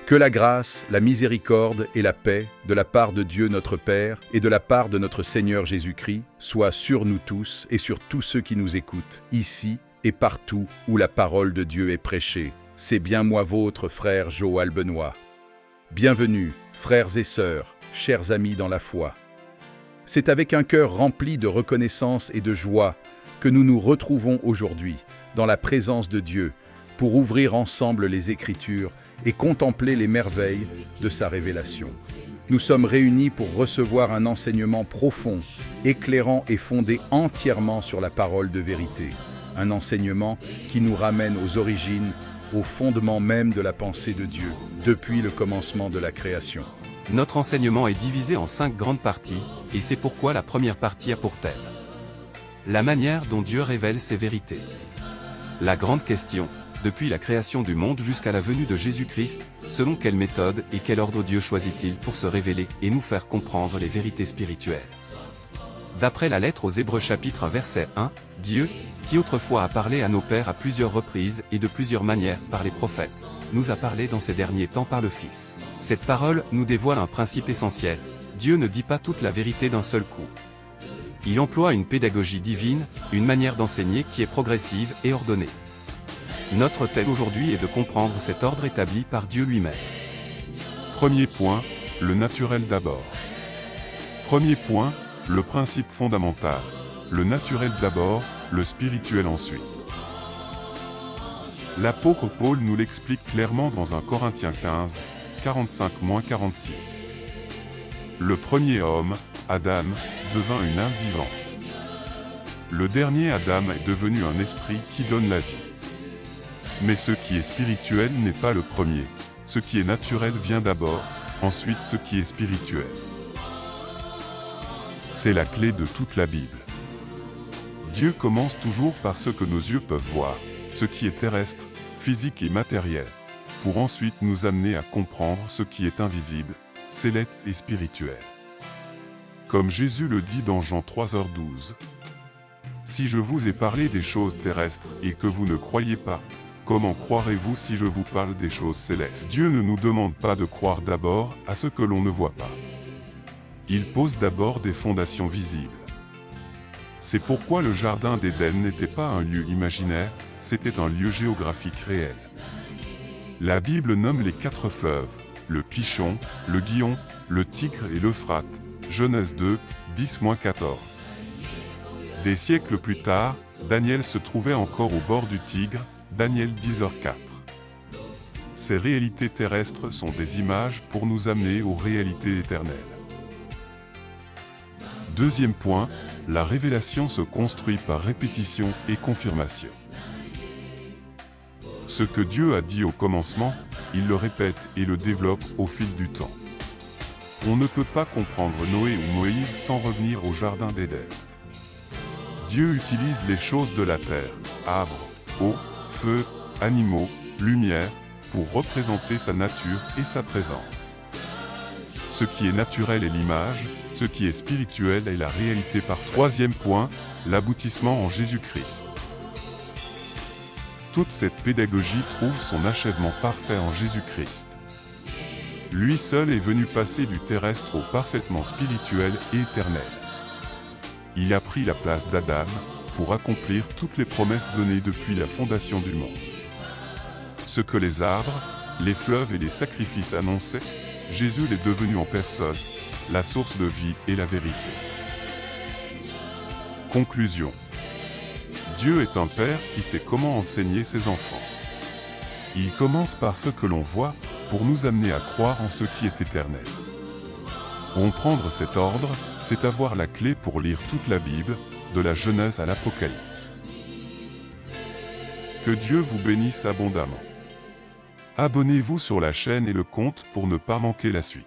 Que la grâce, la miséricorde et la paix de la part de Dieu notre Père et de la part de notre Seigneur Jésus-Christ soient sur nous tous et sur tous ceux qui nous écoutent, ici et partout où la parole de Dieu est prêchée. C'est bien moi votre frère Joël Benoît. Bienvenue, frères et sœurs, chers amis dans la foi. C'est avec un cœur rempli de reconnaissance et de joie que nous nous retrouvons aujourd'hui dans la présence de Dieu pour ouvrir ensemble les Écritures et contempler les merveilles de sa révélation. Nous sommes réunis pour recevoir un enseignement profond, éclairant et fondé entièrement sur la parole de vérité. Un enseignement qui nous ramène aux origines, au fondement même de la pensée de Dieu, depuis le commencement de la création. Notre enseignement est divisé en 5 grandes parties, et c'est pourquoi la première partie a pour thème la manière dont Dieu révèle ses vérités. La grande question, depuis la création du monde jusqu'à la venue de Jésus-Christ, selon quelle méthode et quel ordre Dieu choisit-il pour se révéler et nous faire comprendre les vérités spirituelles. D'après la lettre aux Hébreux chapitre 1 verset 1, Dieu, qui autrefois a parlé à nos pères à plusieurs reprises et de plusieurs manières par les prophètes, nous a parlé dans ces derniers temps par le Fils. Cette parole nous dévoile un principe essentiel. Dieu ne dit pas toute la vérité d'un seul coup. Il emploie une pédagogie divine, une manière d'enseigner qui est progressive et ordonnée. Notre thème aujourd'hui est de comprendre cet ordre établi par Dieu lui-même. Premier point, le naturel d'abord. Premier point, le principe fondamental. Le naturel d'abord, le spirituel ensuite. L'apôtre Paul nous l'explique clairement dans 1 Corinthiens 15, 45-46. Le premier homme, Adam, devint une âme vivante. Le dernier Adam est devenu un esprit qui donne la vie. Mais ce qui est spirituel n'est pas le premier. Ce qui est naturel vient d'abord, ensuite ce qui est spirituel. C'est la clé de toute la Bible. Dieu commence toujours par ce que nos yeux peuvent voir, ce qui est terrestre, physique et matériel, pour ensuite nous amener à comprendre ce qui est invisible, céleste et spirituel. Comme Jésus le dit dans Jean 3h12. Si je vous ai parlé des choses terrestres et que vous ne croyez pas, comment croirez-vous si je vous parle des choses célestes? Dieu ne nous demande pas de croire d'abord à ce que l'on ne voit pas. Il pose d'abord des fondations visibles. C'est pourquoi le jardin d'Éden n'était pas un lieu imaginaire, c'était un lieu géographique réel. La Bible nomme les 4 fleuves, le Kishon, le Gihon, le Tigre et l'Euphrate, Genèse 2, 10-14. Des siècles plus tard, Daniel se trouvait encore au bord du Tigre, Daniel 10h04. Ces réalités terrestres sont des images pour nous amener aux réalités éternelles. Deuxième point, la révélation se construit par répétition et confirmation. Ce que Dieu a dit au commencement, il le répète et le développe au fil du temps. On ne peut pas comprendre Noé ou Moïse sans revenir au jardin d'Éden. Dieu utilise les choses de la terre, arbres, eau, feu, animaux, lumière, pour représenter sa nature et sa présence. Ce qui est naturel est l'image, ce qui est spirituel est la réalité parfaite. Troisième point, l'aboutissement en Jésus-Christ. Toute cette pédagogie trouve son achèvement parfait en Jésus-Christ. Lui seul est venu passer du terrestre au parfaitement spirituel et éternel. Il a pris la place d'Adam pour accomplir toutes les promesses données depuis la fondation du monde. Ce que les arbres, les fleuves et les sacrifices annonçaient, Jésus l'est devenu en personne, la source de vie et la vérité. Conclusion. Dieu est un Père qui sait comment enseigner ses enfants. Il commence par ce que l'on voit, pour nous amener à croire en ce qui est éternel. Comprendre cet ordre, c'est avoir la clé pour lire toute la Bible, de la Genèse à l'Apocalypse. Que Dieu vous bénisse abondamment. Abonnez-vous sur la chaîne et le compte pour ne pas manquer la suite.